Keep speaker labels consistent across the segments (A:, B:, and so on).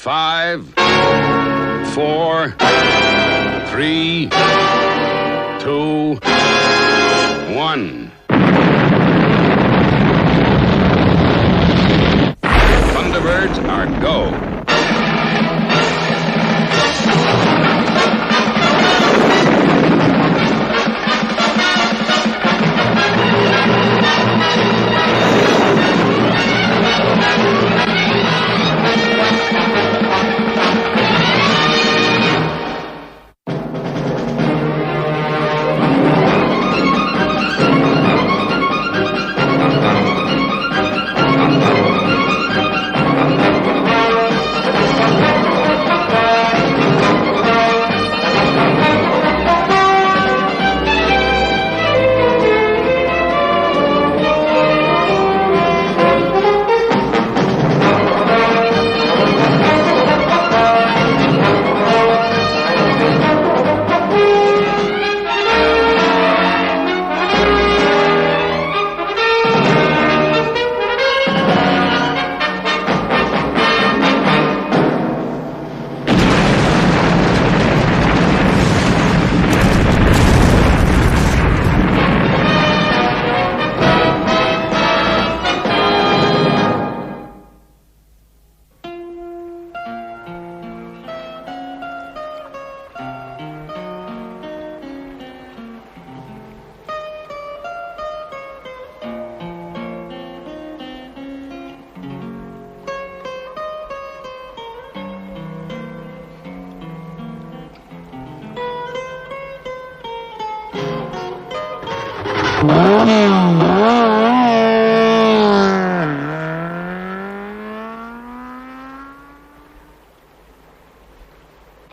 A: 5, 4, 3, 2, 1. Thuderbirds are go.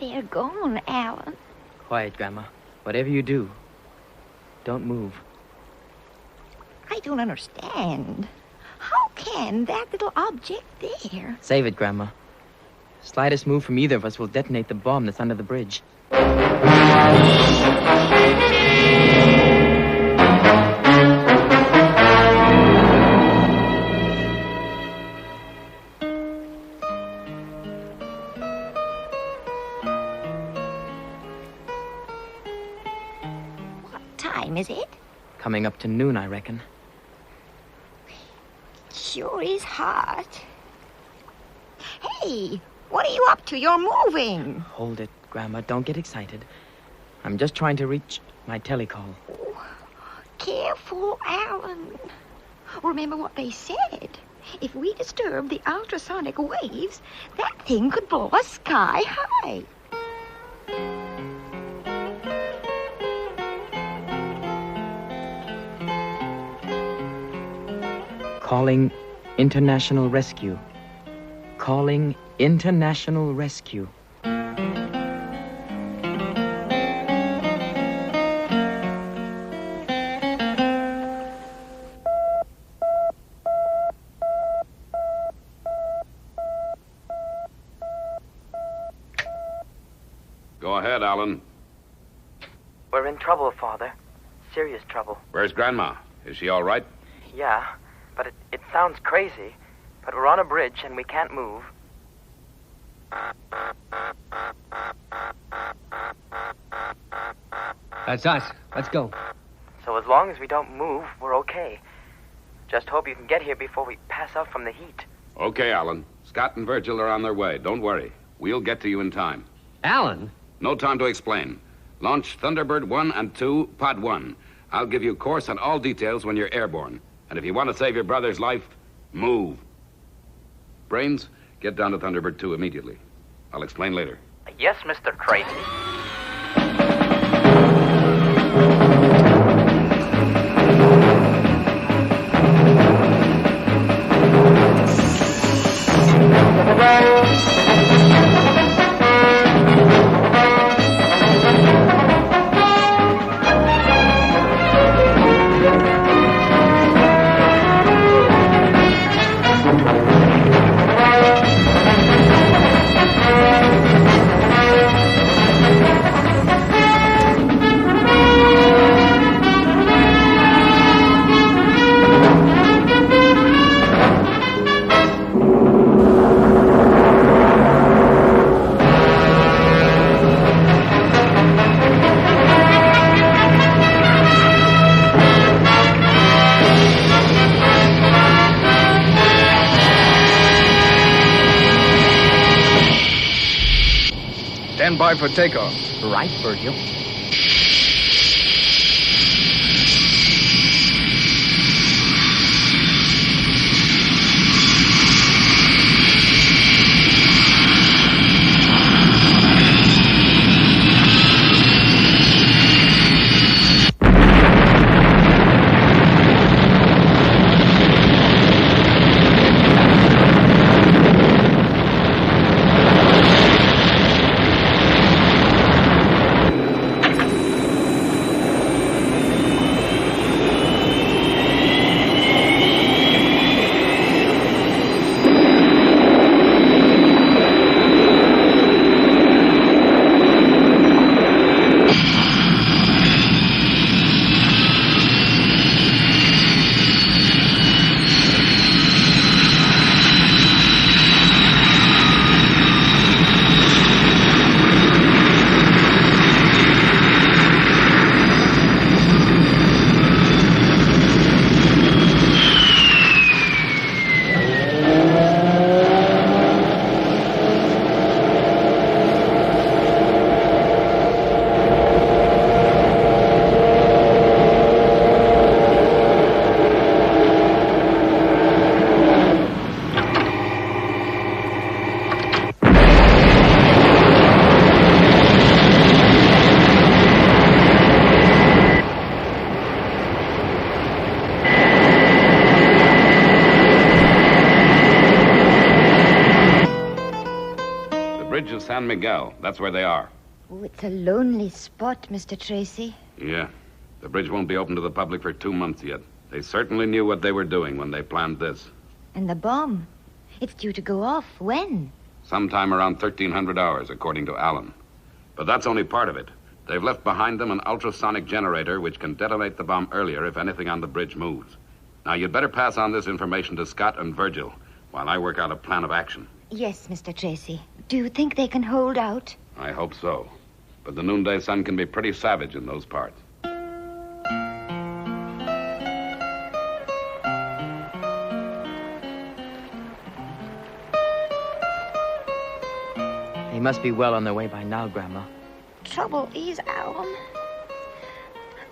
B: They're gone, Alan.
C: Quiet, Grandma. Whatever you do, don't move.
B: I don't understand. How can that little object there?
C: Save it, Grandma. Slightest move from either of us will detonate the bomb that's under the bridge.
B: What time is it?
C: Coming up to noon, I reckon.
B: Sure is hot. Hey, what are you up to? You're moving.
C: Hold it, Grandma. Don't get excited. I'm just trying to reach my telecall.
B: Oh, careful, Alan. Remember what they said. If we disturb the ultrasonic waves, that thing could blow us sky high.
C: Calling International Rescue. Calling International Rescue.
A: Go ahead, Alan.
C: We're in trouble, Father. Serious trouble.
A: Where's Grandma? Is she all right?
C: Yeah, but it sounds crazy. But we're on a bridge and we can't move.
D: That's us. Let's go.
C: So as long as we don't move, we're okay. Just hope you can get here before we pass out from the heat.
A: Okay, Alan. Scott and Virgil are on their way. Don't worry. We'll get to you in time.
D: Alan?
A: No time to explain. Launch Thunderbird 1 and 2, Pod 1. I'll give you course and all details when you're airborne. And if you want to save your brother's life, move. Brains, get down to Thunderbird 2 immediately. I'll explain later.
C: Yes, Mr. Crazy.
E: Stand by for takeoff.
D: Right, Virgil.
A: San Miguel. That's where they are.
B: Oh, it's a lonely spot, Mr. Tracy.
A: Yeah. The bridge won't be open to the public for 2 months yet. They certainly knew what they were doing when they planned this.
B: And the bomb? It's due to go off. When?
A: Sometime around 1300 hours, according to Allen. But that's only part of it. They've left behind them an ultrasonic generator which can detonate the bomb earlier if anything on the bridge moves. Now, you'd better pass on this information to Scott and Virgil while I work out a plan of action.
B: Yes, Mr. Tracy. Do you think they can hold out?
A: I hope so. But the noonday sun can be pretty savage in those parts.
C: They must be well on their way by now, Grandma.
B: Trouble is, Alan,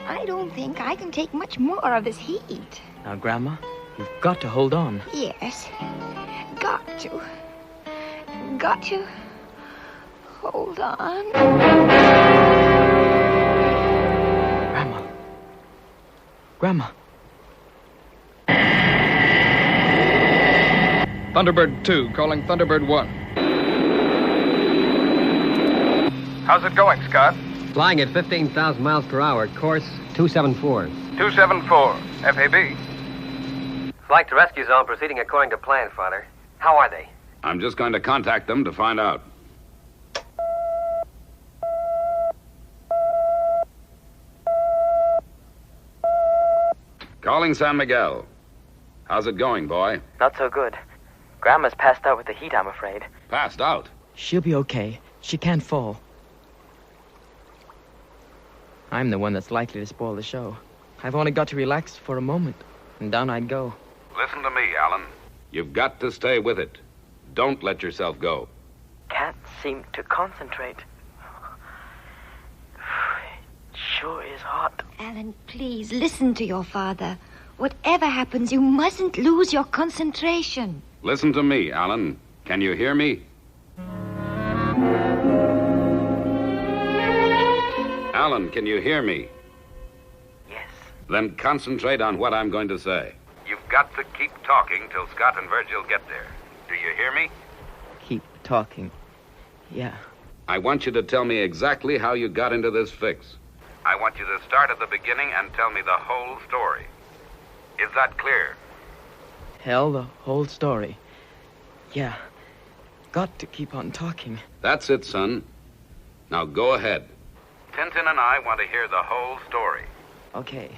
B: I don't think I can take much more of this heat.
C: Now, Grandma, you've got to hold on.
B: Yes. Got to. Got to. Hold on.
C: Grandma.
E: Thunderbird 2, calling Thunderbird 1. How's it going, Scott?
D: Flying at 15,000 miles per hour. Course 274.
E: 274, FAB.
F: Flight to rescue zone proceeding according to plan, Father. How are they?
A: I'm just going to contact them to find out. Calling San Miguel. How's it going, boy?
C: Not so good. Grandma's passed out with the heat, I'm afraid.
A: Passed out?
C: She'll be okay. She can't fall. I'm the one that's likely to spoil the show. I've only got to relax for a moment, and down I'd go.
A: Listen to me, Alan. You've got to stay with it. Don't let yourself go.
C: Can't seem to concentrate. It sure is hot.
B: Alan, please listen to your father. Whatever happens, you mustn't lose your concentration.
A: Listen to me, Alan. Can you hear me? Alan, can you hear me?
C: Yes.
A: Then concentrate on what I'm going to say. You've got to keep talking till Scott and Virgil get there. Do you hear me?
C: Keep talking. Yeah.
A: I want you to tell me exactly how you got into this fix. I want you to start at the beginning and tell me the whole story. Is that clear?
C: Tell the whole story. Yeah. Got to keep on talking.
A: That's it, son. Now go ahead. Tintin and I want to hear the whole story.
C: Okay.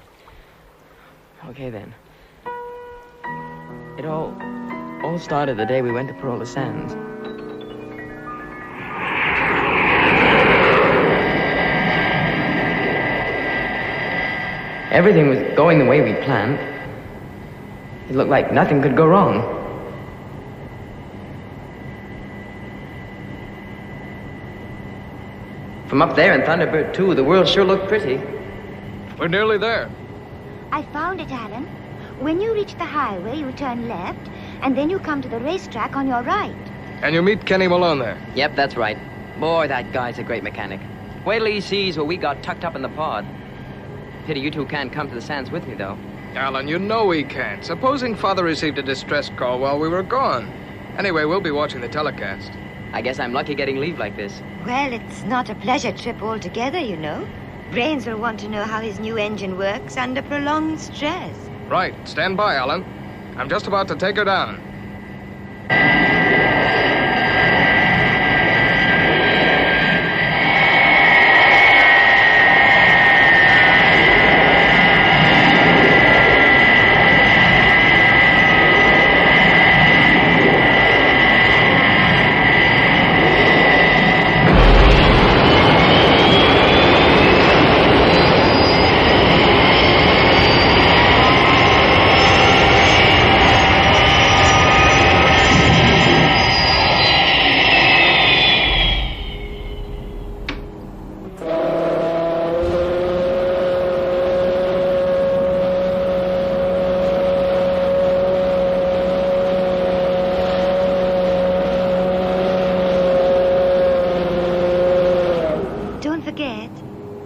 C: Okay, then. It all started the day we went to Parola Sands. Everything was going the way we planned. It looked like nothing could go wrong. From up there in Thunderbird 2, the world sure looked pretty.
E: We're nearly there.
B: I found it, Alan. When you reach the highway, you turn left, and then you come to the racetrack on your right.
E: And you meet Kenny Malone there.
C: Yep, that's right. Boy, that guy's a great mechanic. Wait till he sees what we got tucked up in the pod. Pity you two can't come to the sands with me, though.
E: Alan, you know he can't. Supposing Father received a distress call while we were gone. Anyway, we'll be watching the telecast.
C: I guess I'm lucky getting leave like this.
B: Well, it's not a pleasure trip altogether, you know. Brains will want to know how his new engine works under prolonged stress.
E: Right, stand by, Alan. I'm just about to take her down.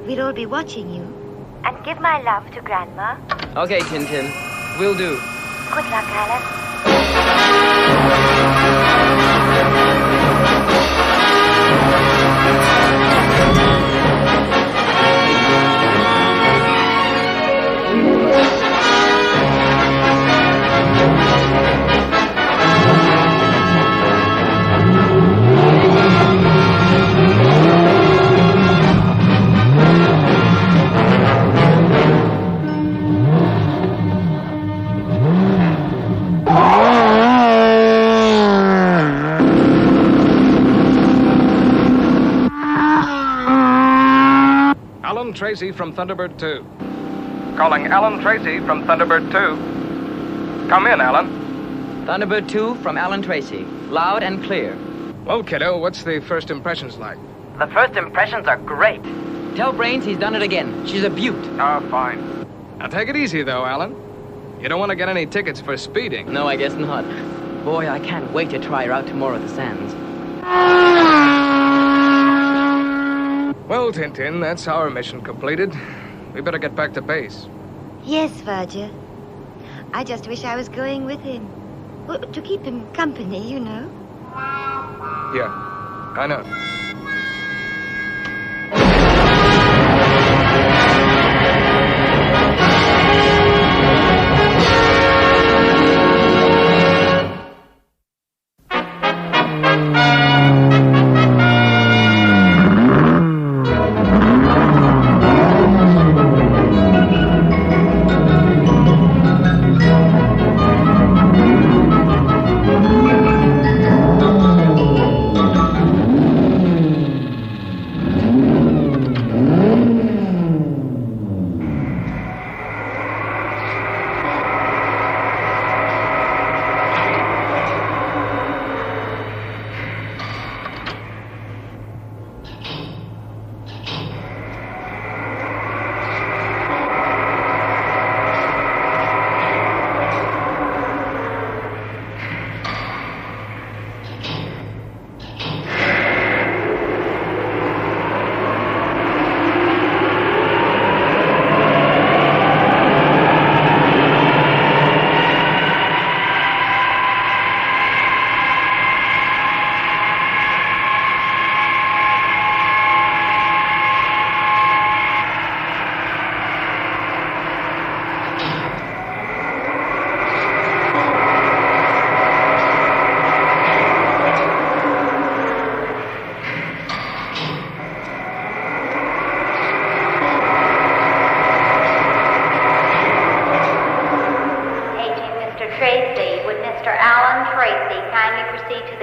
B: We'll all be watching you. And give my love to Grandma.
C: Okay, Tintin. Will do.
B: Good luck, Alan.
E: Alan Tracy from Thunderbird 2. Calling Alan Tracy from Thunderbird 2. Come in, Alan.
C: Thunderbird 2 from Alan Tracy. Loud and clear.
E: Well, kiddo, what's the first impressions like?
C: The first impressions are great. Tell Brains he's done it again. She's a beaut.
E: Oh, fine. Now take it easy, though, Alan. You don't want to get any tickets for speeding.
C: No, I guess not. Boy, I can't wait to try her out tomorrow at the sands.
E: Well, Tintin, that's our mission completed. We better get back to base.
B: Yes, Verger. I just wish I was going with him. Well, to keep him company, you know.
E: Yeah, I know.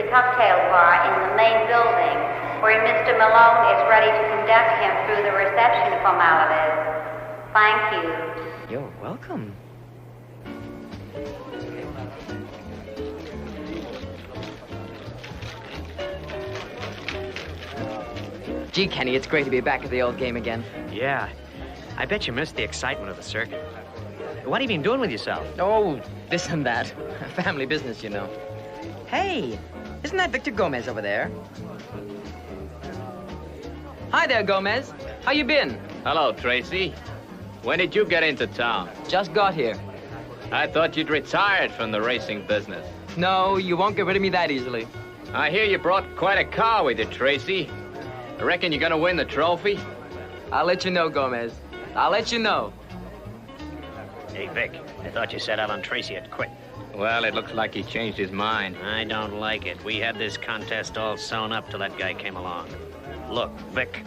G: cocktail bar in the main building, where Mr. Malone is ready to conduct him through the reception formalities. Thank you.
C: You're welcome. Gee, Kenny, it's great to be back at the old game again.
H: Yeah. I bet you missed the excitement of the circuit. What have you been doing with yourself?
C: Oh, this and that. Family business, you know. Hey, isn't that Victor Gomez over there? Hi there, Gomez. How you been?
I: Hello, Tracy. When did you get into town?
C: Just got here.
I: I thought you'd retired from the racing business.
C: No, you won't get rid of me that easily.
I: I hear you brought quite a car with you, Tracy. I reckon you're gonna win the trophy?
C: I'll let you know, Gomez. I'll let you know.
H: Hey, Vic, I thought you said Alan Tracy had quit.
I: Well, it looks like he changed his mind.
H: I don't like it. We had this contest all sewn up till that guy came along. Look, Vic,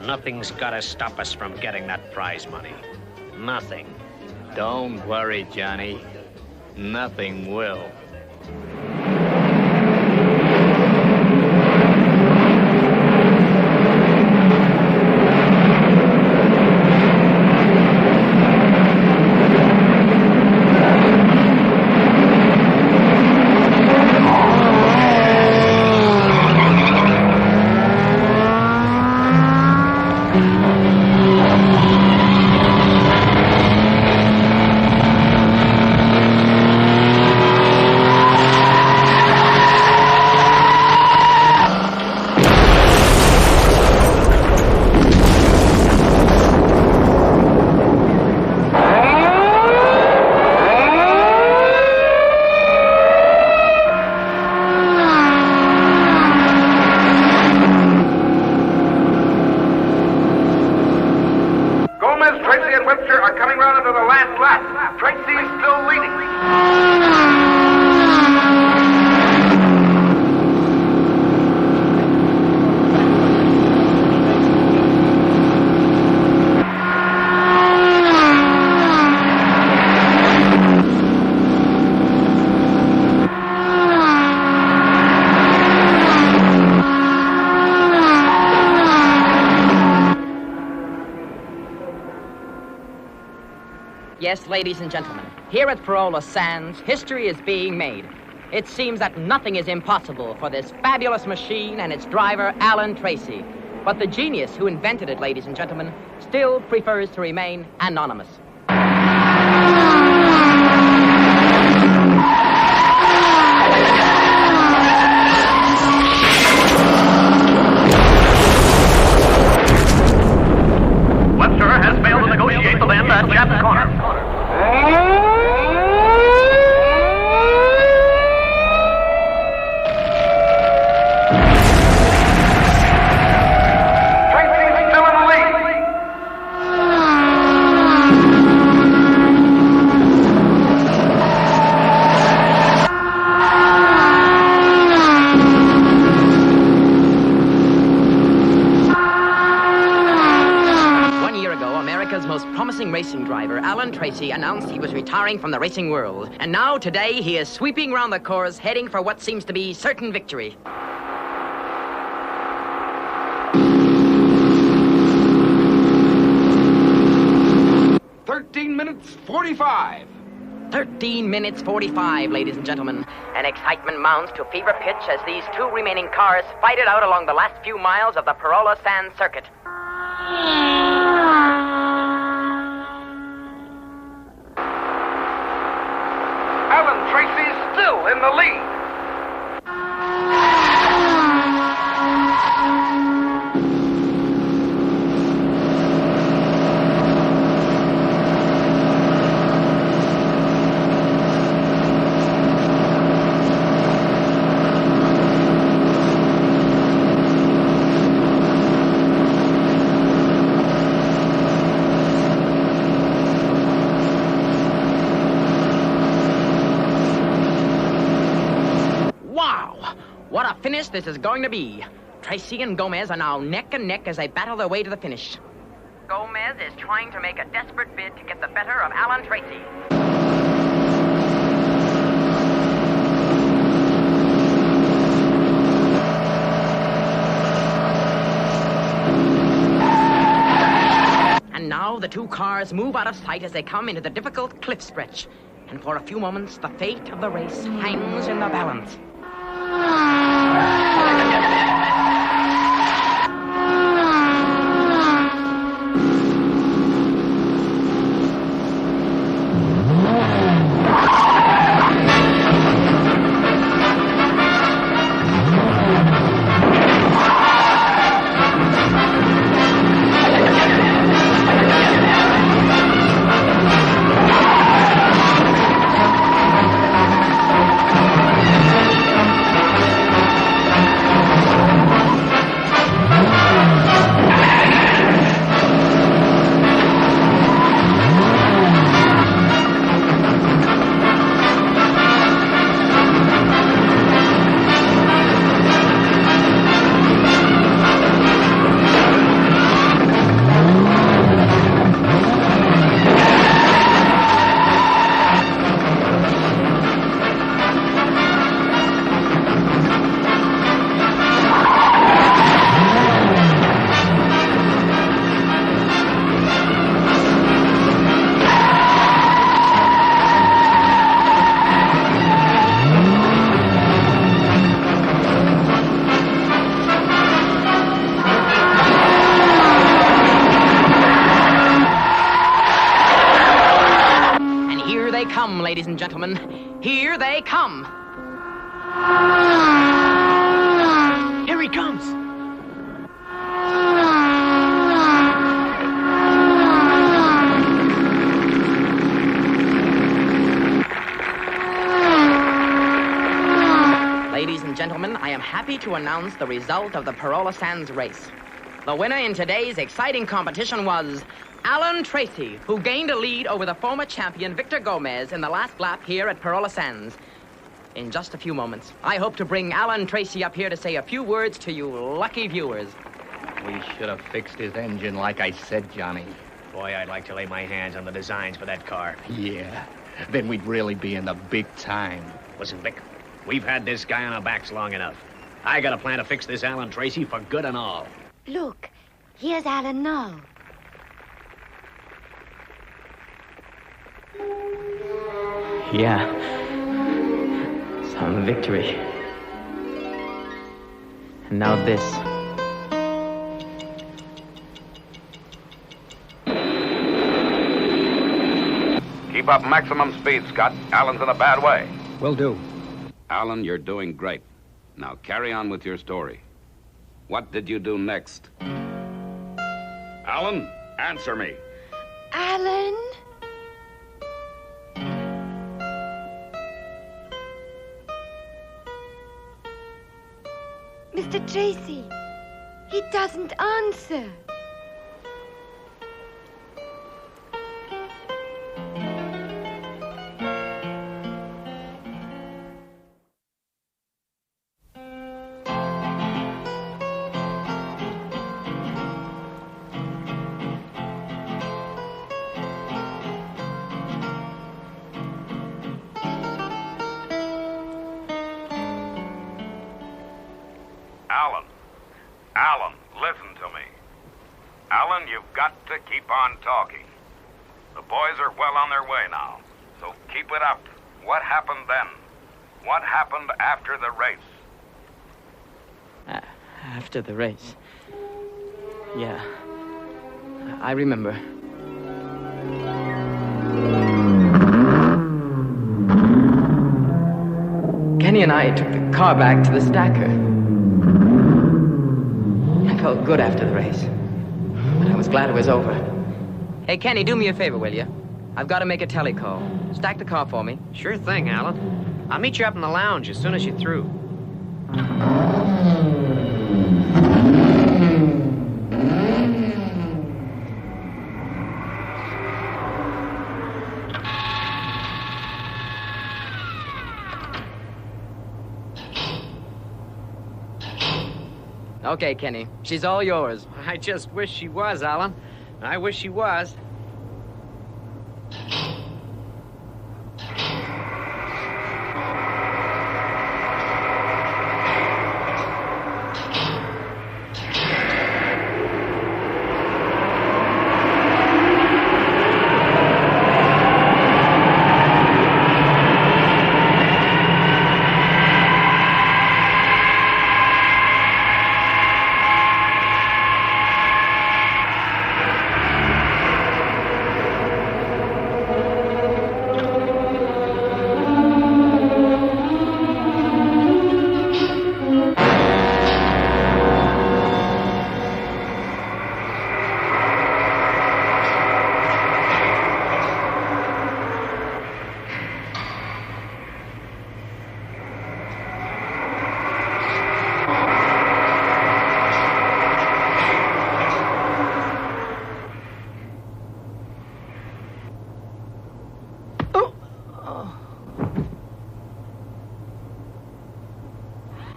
H: nothing's gotta stop us from getting that prize money. Nothing.
I: Don't worry, Johnny. Nothing will.
C: Yes, ladies and gentlemen, here at Parola Sands, history is being made. It seems that nothing is impossible for this fabulous machine and its driver, Alan Tracy. But the genius who invented it, ladies and gentlemen, still prefers to remain anonymous.
E: Webster has failed to negotiate the land at Chapman Corner.
C: Racing driver Alan Tracy announced he was retiring from the racing world. And now, today, he is sweeping round the course, heading for what seems to be certain victory.
A: minutes 45.
C: 13 minutes 45, ladies and gentlemen. And excitement mounts to fever pitch as these two remaining cars fight it out along the last few miles of the Parola Sands circuit.
E: Alan Tracy's still in the lead.
C: What a finish this is going to be. Tracy and Gomez are now neck and neck as they battle their way to the finish. Gomez is trying to make a desperate bid to get the better of Alan Tracy. And now the two cars move out of sight as they come into the difficult cliff stretch. And for a few moments, the fate of the race hangs in the balance. ladies and gentlemen. Here they come.
I: Here he comes.
C: Ladies and gentlemen, I am happy to announce the result of the Parola Sands race. The winner in today's exciting competition was Alan Tracy, who gained a lead over the former champion Victor Gomez in the last lap here at Parola Sands. In just a few moments, I hope to bring Alan Tracy up here to say a few words to you lucky viewers.
J: We should have fixed his engine like I said, Johnny.
H: Boy, I'd like to lay my hands on the designs for that car.
J: Yeah, then we'd really be in the big time.
H: Listen, Vic, we've had this guy on our backs long enough. I got a plan to fix this Alan Tracy for good and all.
B: Look, here's Alan now.
C: Yeah. Some victory. And now this.
A: Keep up maximum speed, Scott. Alan's in a bad way.
D: Will do.
A: Alan, you're doing great. Now carry on with your story. What did you do next? Alan, answer me.
B: Alan? Mr. Tracy, he doesn't answer.
A: Alan, listen to me. Alan, you've got to keep on talking. The boys are well on their way now, so keep it up. What happened then? What happened after the race?
C: After the race? Yeah. I remember. Kenny and I took the car back to the stacker. I felt good after the race, but I was glad it was over. Hey, Kenny, do me a favor, will you? I've got to make a tele call. Stack the car for me.
H: Sure thing, Alan. I'll meet you up in the lounge as soon as you're through.
C: Okay, Kenny. She's all yours.
H: I just wish she was, Alan. I wish she was.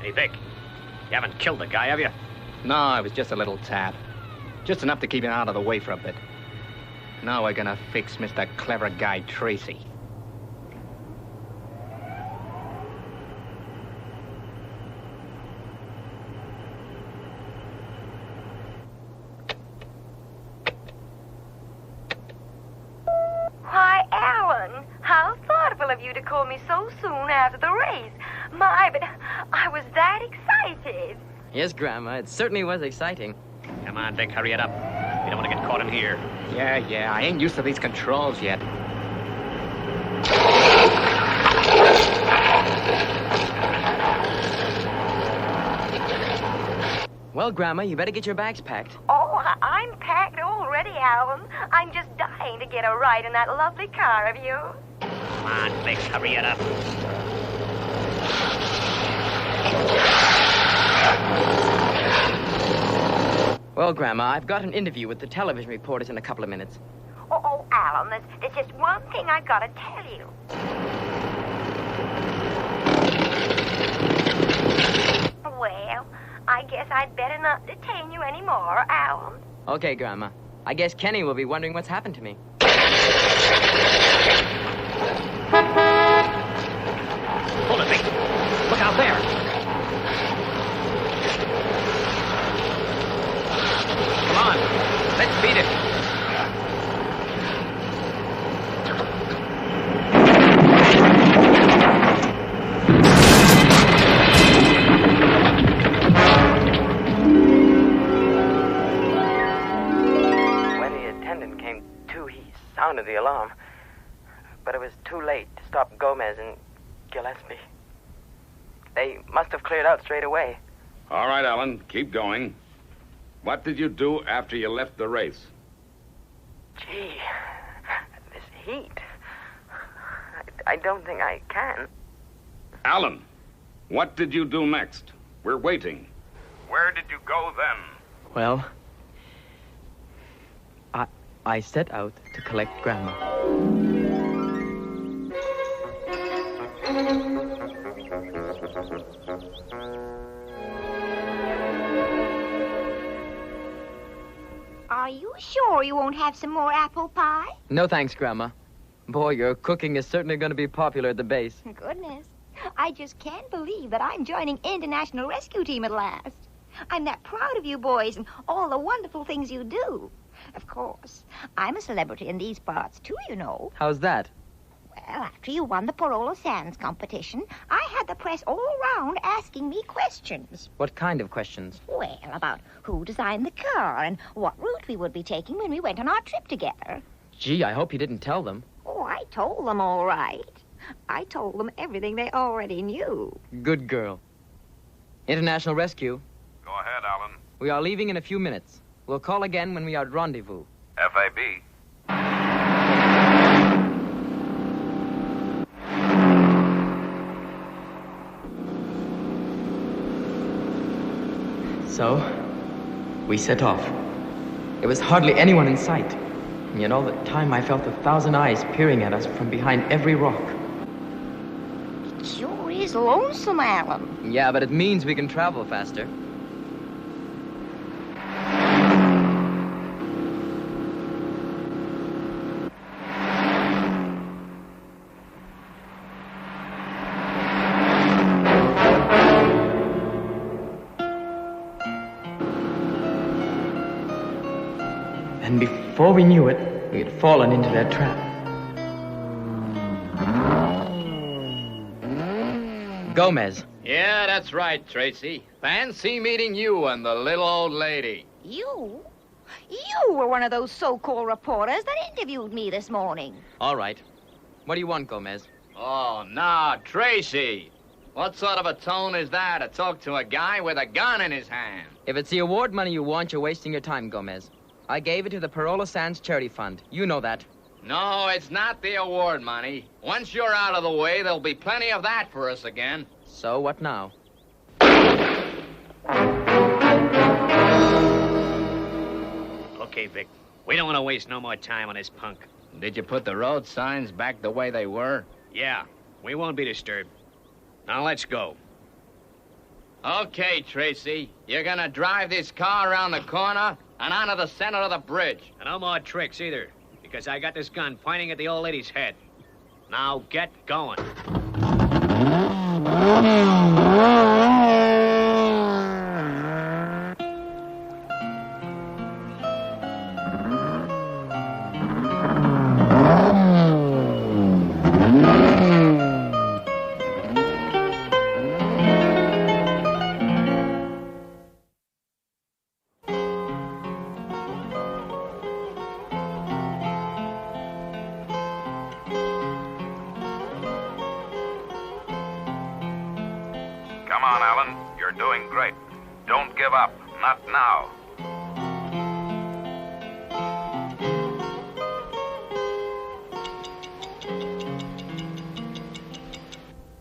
H: Hey, Vic, you haven't killed the guy, have you?
J: No, it was just a little tap. Just enough to keep him out of the way for a bit. Now we're gonna fix Mr. Clever Guy Tracy.
G: Why, Alan, how thoughtful of you to call me so soon after the race. My, but I was that excited.
C: Yes, Grandma, it certainly was exciting.
H: Come on, Vic, hurry it up. We don't want to get caught in here.
J: Yeah, I ain't used to these controls yet.
C: Well, Grandma, you better get your bags packed.
K: Oh, I'm packed already, Alan. I'm just dying to get a ride in that lovely car of yours.
H: Come on, Vic, hurry it up.
C: Well, Grandma, I've got an interview with the television reporters in a couple of minutes.
K: Oh, Alan, there's just one thing I've got to tell you. Well, I guess I'd better not detain you anymore, Alan.
C: Okay, Grandma. I guess Kenny will be wondering what's happened to me.
H: Hold it, Vic. Look out there.
J: Come on. Let's beat it.
C: Sounded the alarm, but it was too late to stop Gomez and Gillespie. They must have cleared out straight away.
A: All right, Alan, keep going. What did you do after you left the race?
C: Gee, this heat. I don't think I can.
A: Alan, what did you do next? We're waiting. Where did you go then?
C: Well, I set out to collect Grandma.
B: Are you sure you won't have some more apple pie?
C: No thanks, Grandma. Boy, your cooking is certainly going to be popular at the base.
B: Goodness. I just can't believe that I'm joining International Rescue Team at last. I'm that proud of you boys and all the wonderful things you do. Of course, I'm a celebrity in these parts, too, you know.
C: How's that?
B: Well, after you won the Parola Sands competition, I had the press all around asking me questions.
C: What kind of questions?
B: Well, about who designed the car and what route we would be taking when we went on our trip together.
C: Gee, I hope you didn't tell them.
B: Oh, I told them all right. I told them everything they already knew.
C: Good girl. International Rescue.
A: Go ahead, Alan.
C: We are leaving in a few minutes. We'll call again when we are at rendezvous.
A: FAB.
C: So, we set off. There was hardly anyone in sight. And yet all the time I felt 1,000 eyes peering at us from behind every rock.
B: It sure is lonesome, Alan.
C: Yeah, but it means we can travel faster. And before we knew it, we had fallen into their trap. Gomez.
J: Yeah, that's right, Tracy. Fancy meeting you and the little old lady.
B: You? You were one of those so-called reporters that interviewed me this morning.
C: All right. What do you want, Gomez?
J: Oh, nah, Tracy. What sort of a tone is that to talk to a guy with a gun in his hand?
C: If it's the award money you want, you're wasting your time, Gomez. I gave it to the Parola Sands Charity Fund. You know that.
J: No, it's not the award money. Once you're out of the way, there'll be plenty of that for us again.
C: So what now?
H: Okay, Vic. We don't want to waste no more time on this punk.
J: Did you put the road signs back the way they were?
H: Yeah, we won't be disturbed. Now let's go.
J: Okay, Tracy. You're gonna drive this car around the corner and onto the center of the bridge.
H: And no more tricks either, because I got this gun pointing at the old lady's head. Now get going.
A: Come on, Alan. You're doing great. Don't give up. Not now.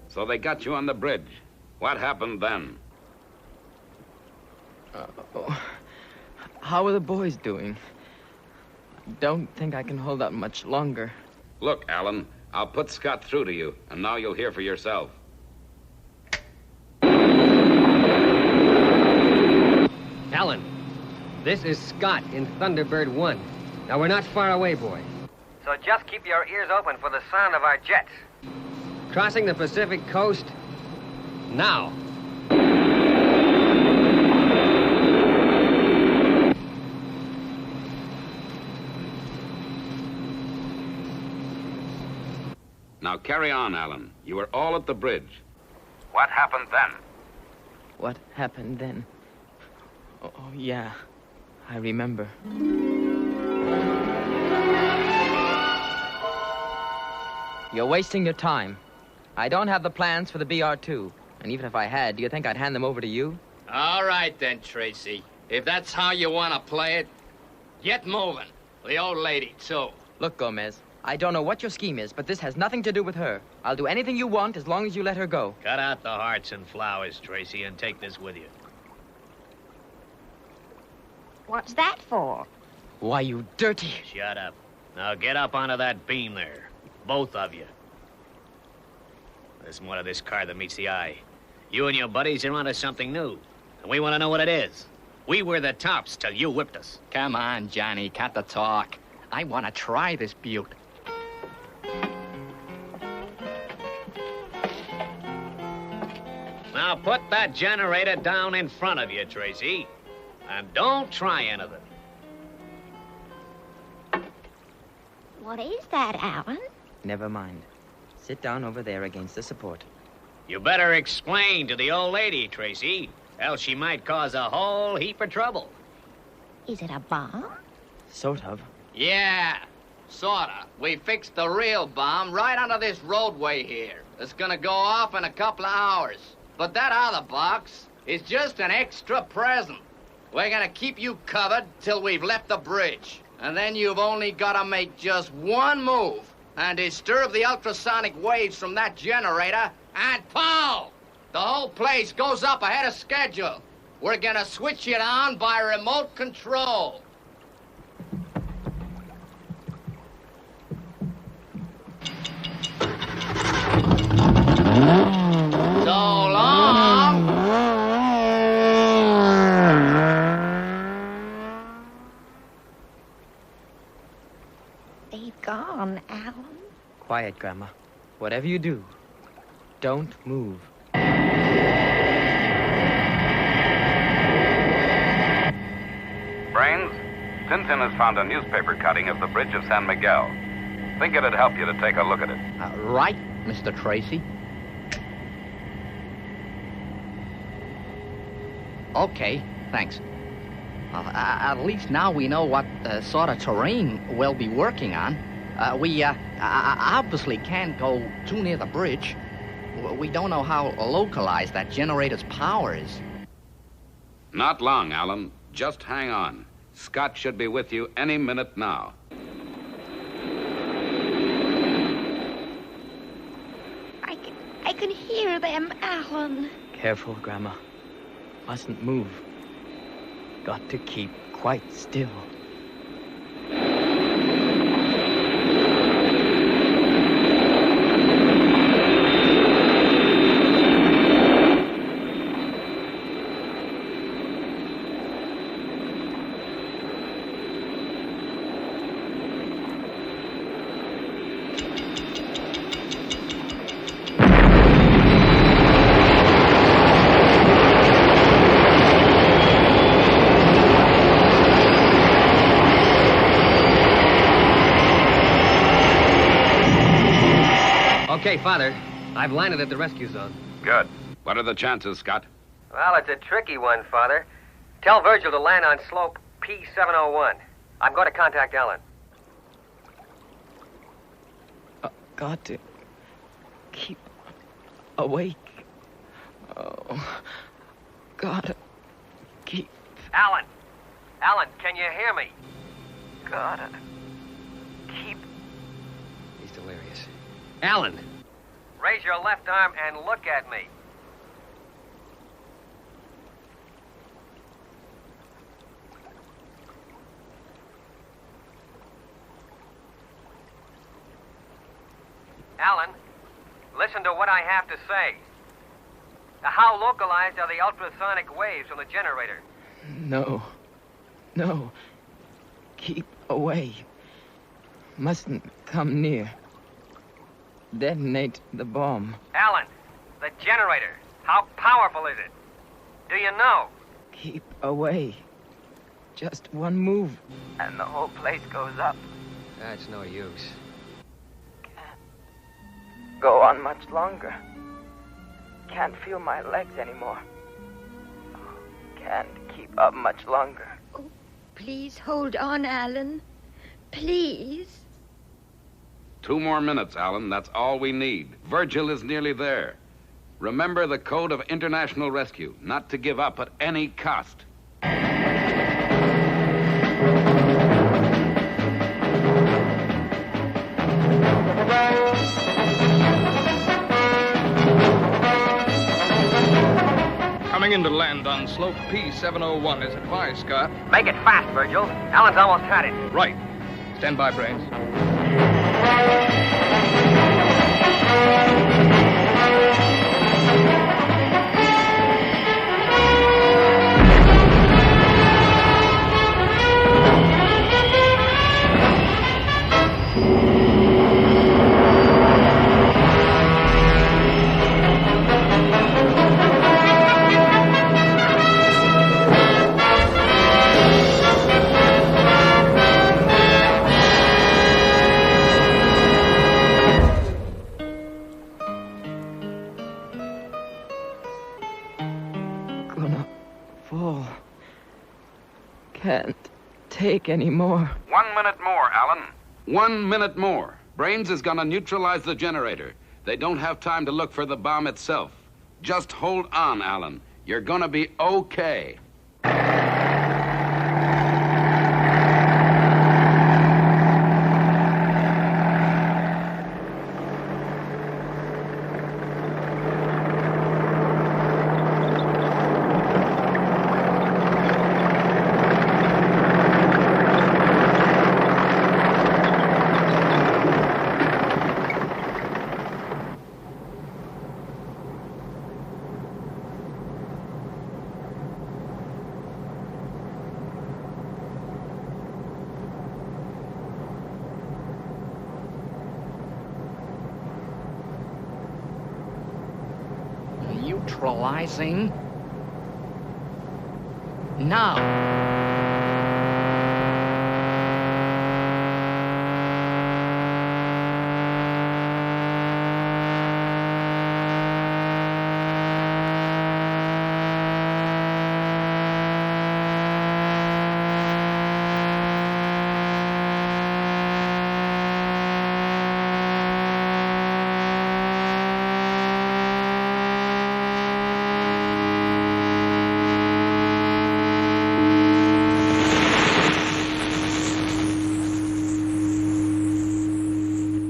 A: So they got you on the bridge. What happened then?
C: How are the boys doing? I don't think I can hold out much longer.
A: Look, Alan, I'll put Scott through to you, and now you'll hear for yourself.
D: Alan, this is Scott in Thunderbird 1. Now, we're not far away, boys.
F: So just keep your ears open for the sound of our jets.
D: Crossing the Pacific coast now.
A: Now carry on, Alan. You were all at the bridge. What happened then?
C: What happened then? Oh, yeah. I remember. You're wasting your time. I don't have the plans for the BR-2. And even if I had, do you think I'd hand them over to you?
J: All right then, Tracy. If that's how you want to play it, get moving. The old lady, too.
C: Look, Gomez, I don't know what your scheme is, but this has nothing to do with her. I'll do anything you want as long as you let her go.
H: Cut out the hearts and flowers, Tracy, and take this with you.
B: What's that for?
C: Why, you dirty...
H: Shut up. Now get up onto that beam there. Both of you. There's more to this car than meets the eye. You and your buddies are onto something new, and we want to know what it is. We were the tops till you whipped us.
J: Come on, Johnny, cut the talk. I want to try this beaut.
H: Now put that generator down in front of you, Tracy. And don't try anything.
B: What is that, Alan?
C: Never mind. Sit down over there against the support.
H: You better explain to the old lady, Tracy, else she might cause a whole heap of trouble.
B: Is it a bomb?
C: Sort of.
J: Yeah, sorta. We fixed the real bomb right under this roadway here. It's gonna go off in a couple of hours. But that other box is just an extra present. We're gonna keep you covered till we've left the bridge. And then you've only gotta make just one move and disturb the ultrasonic waves from that generator, and pow! The whole place goes up ahead of schedule. We're gonna switch it on by remote control. So long!
B: They've gone, Alan.
C: Quiet, Grandma. Whatever you do, don't move.
A: Brains, Tintin has found a newspaper cutting of the bridge of San Miguel. Think it'd help you to take a look at it.
J: Right, Mr. Tracy. Okay, thanks. At least now we know what sort of terrain we'll be working on. We obviously can't go too near the bridge. We don't know how localized that generator's power is.
A: Not long, Alan. Just hang on. Scott should be with you any minute now.
B: I can hear them, Alan.
C: Careful, Grandma. Mustn't move. Got to keep quite still.
D: Okay, Father. I've landed at the rescue zone.
A: Good. What are the chances, Scott?
F: Well, it's a tricky one, Father. Tell Virgil to land on slope P701. I'm going to contact Ellen.
C: Got to keep awake. Oh, gotta keep
F: Alan! Alan, can you hear me?
E: Gotta keep...
D: He's delirious. Alan!
F: Raise your left arm and look at me. Alan, listen to what I have to say. How localized are the ultrasonic waves from the generator?
L: No. No. Keep away. Mustn't come near. Detonate the bomb.
F: Alan, the generator. How powerful is it? Do you know?
L: Keep away. Just one move.
E: And the whole place goes up.
D: That's no use.
L: Go on much longer. Can't feel my legs anymore. Can't keep up much longer.
B: Oh, please hold on, Alan. Please.
A: 2 more minutes, Alan. That's all we need. Virgil is nearly there. Remember the code of international rescue, not to give up at any cost.
E: Coming into land on slope P701 is advised, Scott.
F: Make it fast, Virgil. Alan's almost had it.
E: Right. Stand by, Brains.
L: Gonna fall. Can't take any more.
A: 1 minute more, Alan. 1 minute more. Brains is gonna neutralize the generator. They don't have time to look for the bomb itself. Just hold on, Alan. You're gonna be okay.
J: Neutralizing. Now.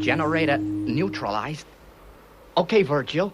J: Generator neutralized. Okay, Virgil.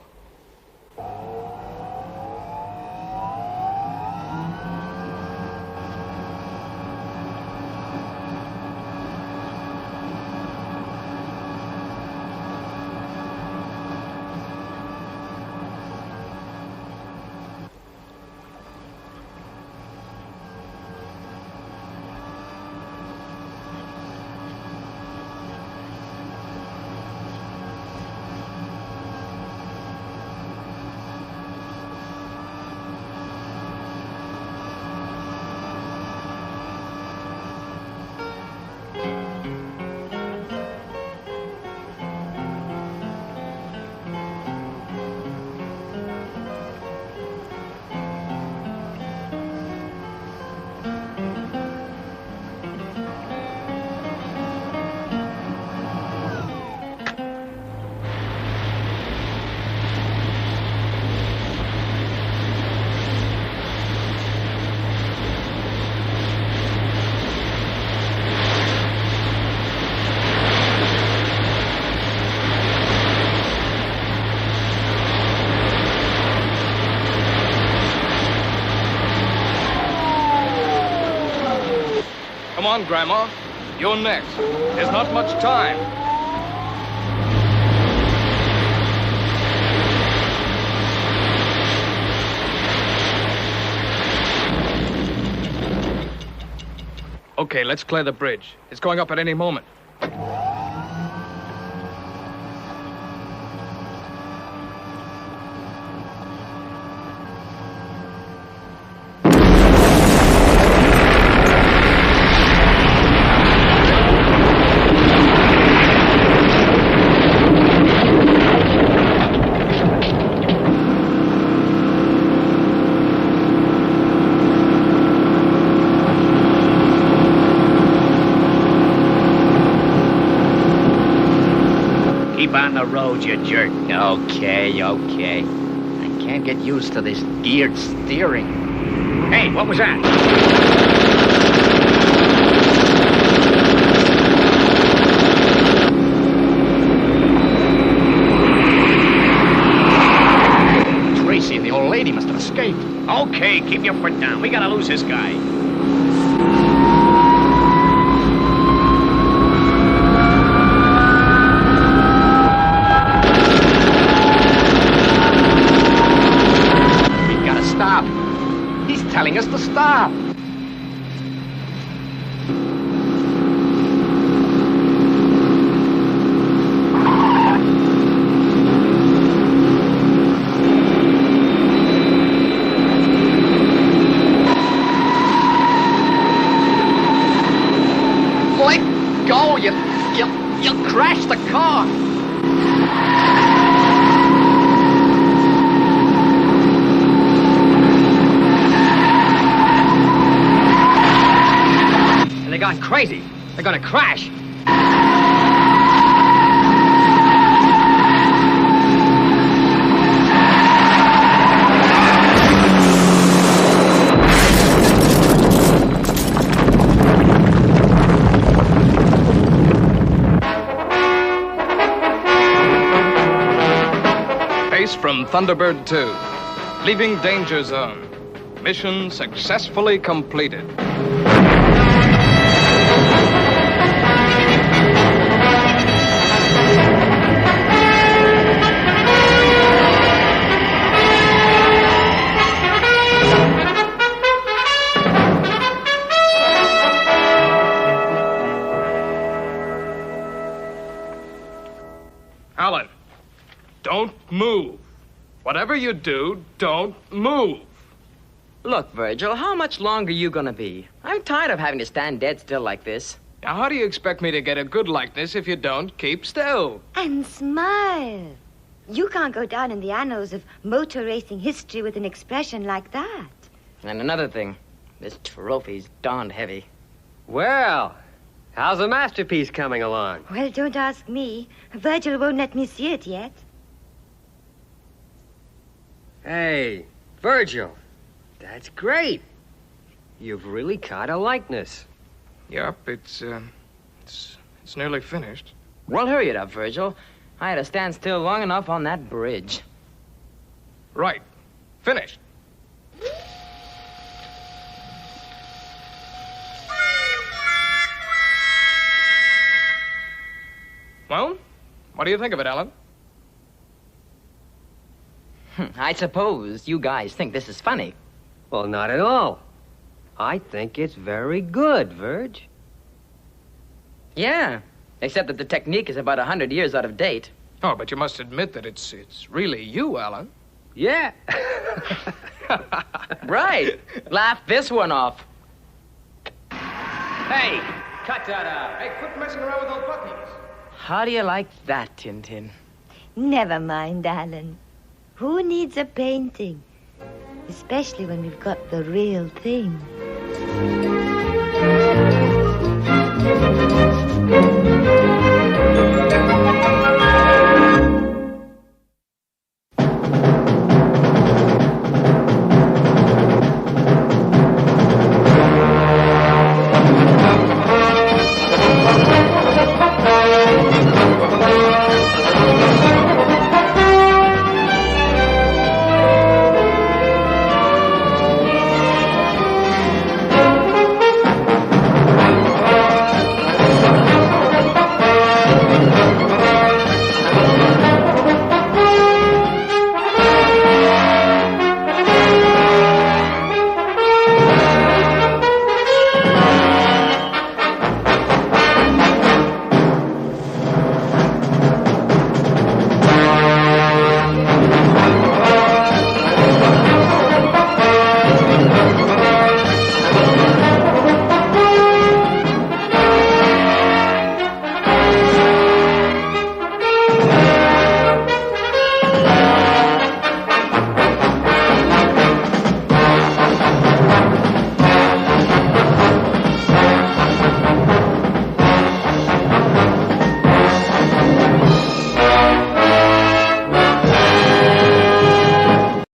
E: Come on, Grandma. You're next. There's not much time. Okay, let's clear the bridge. It's going up at any moment.
H: Keep on the road, you jerk. Okay. I can't get used to this geared steering. Hey, what was that? Tracy and the old lady must have escaped. Okay, keep your foot down. We gotta lose this guy. Telling us to stop. Let go, you'll crash the car. They're gone crazy. They're gonna crash.
E: Pace from Thunderbird 2. Leaving danger zone. Mission successfully completed. Alan, don't move. Whatever you do, don't move.
C: Look, Virgil, how much longer are you gonna be? I'm tired of having to stand dead still like this.
E: Now, how do you expect me to get a good likeness if you don't keep still?
B: And smile. You can't go down in the annals of motor racing history with an expression like that.
C: And another thing, this trophy's darned heavy.
D: Well, how's the masterpiece coming along?
B: Well, don't ask me. Virgil won't let me see it yet.
D: Hey, Virgil, that's great. You've really caught a likeness.
E: Yep, it's nearly finished.
C: Well, hurry it up, Virgil. I had to stand still long enough on that bridge.
E: Right. Finished. Well, what do you think of it, Alan?
C: I suppose you guys think this is funny.
D: Well, not at all. I think it's very good, Virg.
C: Yeah, except that the technique is about 100 years out of date.
E: Oh, but you must admit that it's really you, Alan.
D: Yeah.
C: Right. Laugh this one off.
D: Hey, cut that out.
E: Hey, quit messing around with those buttons.
C: How do you like that, Tintin?
B: Never mind, Alan. Who needs a painting? Especially when we've got the real thing.